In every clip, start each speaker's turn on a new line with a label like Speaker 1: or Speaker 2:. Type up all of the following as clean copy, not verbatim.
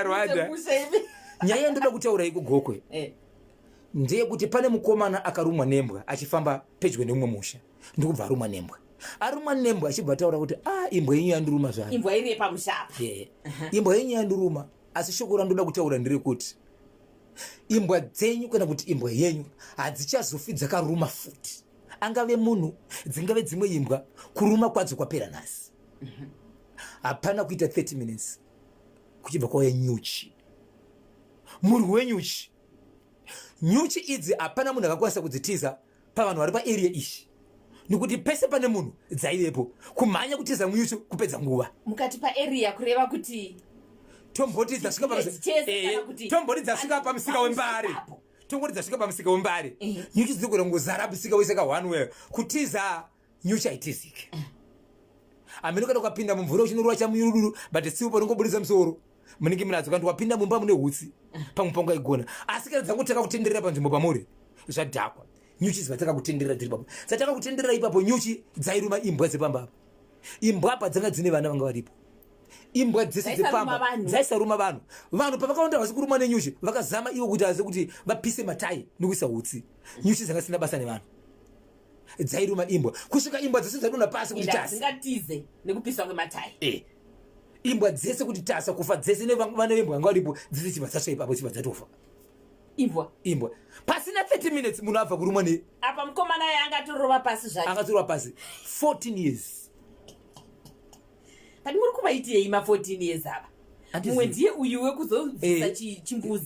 Speaker 1: Rwanda. Nyaya ndoda kutaura iko Gokwe. Ndiye kuti pane mukomana akarumwa nembwa achifamba pedyo neumwe musha. Ndikubva arumwa nembwa. Arumwa nembwa achibva taura kuti imbwa yenyu yanduruma zvani.
Speaker 2: Imbwa iri pamushapa.
Speaker 1: Imbwa yenyu yanduruma asi shoko randoda kutaura ndiri kuti imbwa dzenyu kana kuti imbwa yenyu hadzichazofi dzakaruma futi. Angave munhu, dzingave dzimwe imbwa, kuruma kwadzo kwapera nhasi. Hapana kuita 30 minutes kuchibva kwauya nyuchi. Murwi wenyuchi. Nyuchi idzi hapana munhu akakwanisa kudzitiza pavanhu vari paarea ishi. Nekuti pese pane munhu dzaivepo kumhanya kutiza nyuchi kupedza nguva.
Speaker 2: Mukati paarea kureva kuti
Speaker 1: tomboti dzasvika pamusika wembare. Tongoti dzasvika pamusika wembare. Nyuchi dziri kurongozara musika wese ka one way kutiza nyuchi haitizike. Ameno kana ukapinda mumvura uchinorwa chamuyururu but sipo panongobudisa musoro. Munenge munadzo kana ukapinda mumba mune hutsi pamuponga igona. Asi kana dzangotaka kutenderera panzvimbo pamuri zvadhakwa. Nyuchi dzataka kutenderera dziri papo. Dzataka kutenderera ipapo nyuchi dzairuma imbwa dzepamba. Imbwa apa dzanga dzine vana vanga varipo. Imbwa dzese dzepamba dzaisaruma vanhu. Vanhu pavakaonda vasi kuruma nenyuchi vakazama ivo kuti aze kuti vapise matai nokuisa hutsi. Nyuchi dzakasina basa nevanhu. Dzairuma imbwa. Kusvika imbwa dzese dzadonha pasi kuti tasi.
Speaker 2: Dzingatize nekupisa kwematai.
Speaker 1: Imbwa dzese kuti tasa kufa dzese nevana vembwa vanga varipo dzese chibva dzasva ipapo chibva dzatofa. Imbwa. Pasina 30 minutes munhu abva kurumwa ne.
Speaker 2: Apa mukomana angatorova pasi zvake.
Speaker 1: Angatorova pasi 14 years.
Speaker 2: Pani muri kuvaitiyei 14 years apa? Mumwe ndiye uyu wekuzobvisa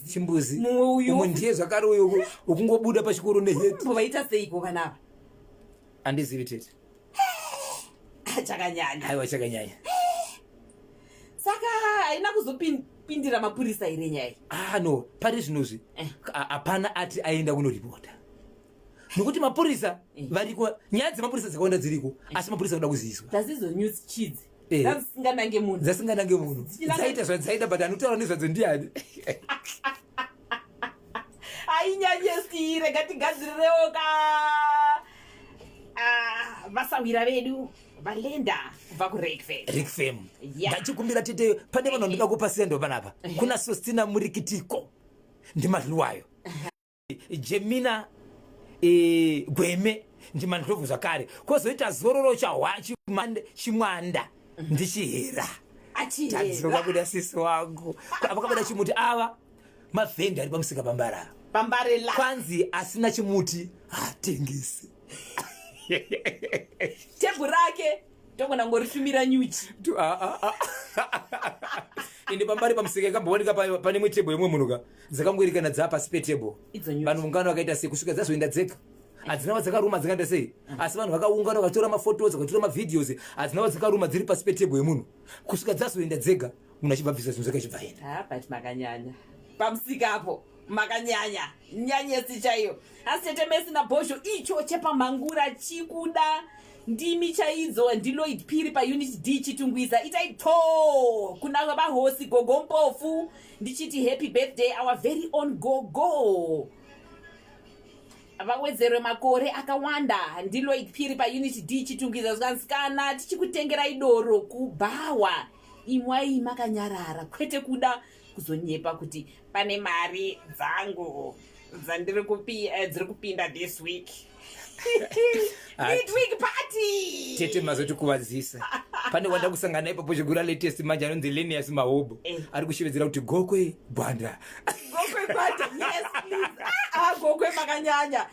Speaker 2: chimbuzi.
Speaker 1: Mumwe ndiye zvakare uyu ukungobuda pachikoro neheti.
Speaker 2: Mumvaita seiko vana ava?
Speaker 1: Handizivi tete.
Speaker 2: Chakanyanya.
Speaker 1: Aiwa chakanyanya.
Speaker 2: Saka haina kuzopindira mapurisa ire nyaya.
Speaker 1: No, pari zvinozvi. Hapana ati aenda kunoripota. Nokuti mapurisa variko nyaya dzemapurisa dzakawanda dziriko asi mapurisa kuda kuziviswa.
Speaker 2: Dzasizo news chidzi. Dzasinganange munhu.
Speaker 1: Dzaita zvadzaita but anotaura nezvadzo ndiani.
Speaker 2: Ainyanyesire ngatigadzirirewo vasawira vedu valenda kubva kuRekfem. Ndachikumbira tete pane vanhu vandoda kupa sendo panapa.
Speaker 1: Kuna Sostina Murikitiko ndimadluwayo. Jemina Gweme ndimandlovu zvakare. Kozoita Zororo Chimwanda ndichihera. Tadzoka kuda sisi wangu. Apakabuda chimuti ava mavhendi ari pamusika pambara.
Speaker 2: Pambarela.
Speaker 1: Kwanzi asina chimuti hatengesi.
Speaker 2: Tebhu rake togona ngorifumira nyuchi.
Speaker 1: Inde pambari pamusika kambowanika pane mwetebho yemwe munhuka dzakangorikana dzapasi petebho. Vanhu ungano vakaita sei kusvika dzazoenda dzega. Hadzinawo dzakaruma dzakaita sei. Asi vanhu vakaungana vakatora mafotos vakatora mavideos hadzinawo dzakaruma dziri pasi petebho yemunhu. Kusvika dzazoenda dzega munhu achibva bvisa zvinhu zvake achibva enda.
Speaker 2: But makanyanya. Pamusikapo makanyanya. Nyanyesi chaiyo. Asi tete mesina bhosho icho chepamhangura chikuda. Ndimi chaidzo ndiloid piri pa unit D chitungwiza itaito kuna vahosi Gogo Mpofu ndichiti happy birthday our very own Gogo. Vawedzerwe makore akawanda ndiloid piri pa unit D chitungwiza zvansikana tichikutengera idoro kubhawa imwai makanyarara kwete kuda kuzonyepa kuti pane mari dzangu dzandiri kupinda this week. Midweek party.
Speaker 1: Tete mazoti kuvadzisa. Pane wanda kusangana ipapo chigura latest manje anonzi Lenius Mahobo. Ari kushevedzera kuti Gokwe Bwanda.
Speaker 2: Gokwe Bwanda. Yes please. Gokwe makanyanya.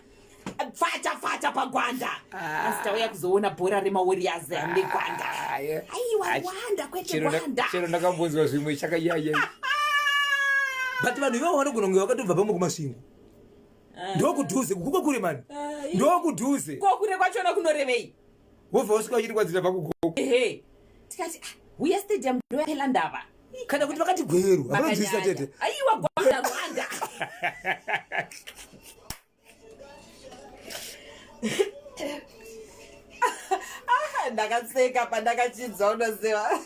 Speaker 2: Fata pagwanda. Asitauya kuzoona bhora remaWarriors neGwanda. Aiwa Rwanda kwete Gwanda.
Speaker 1: Chero ndakambonzwa zvimwe chakayaya. But vanhu ivo vanogononge vakatobva pamwe kumasvingo. Ndokudhuze kuko kure mani. Ndokudhuze.
Speaker 2: Kokure kwachona kunorevei.
Speaker 1: Wobva usika uchiri kwadzira pakugoko.
Speaker 2: Tikati uya stadium ndoyaphela ndava.
Speaker 1: Kana kuti vakati gweru. Vanonzisa tete.
Speaker 2: Aiwa Gwanda Rwanda. Ndakatseka pandakachidza unoziva.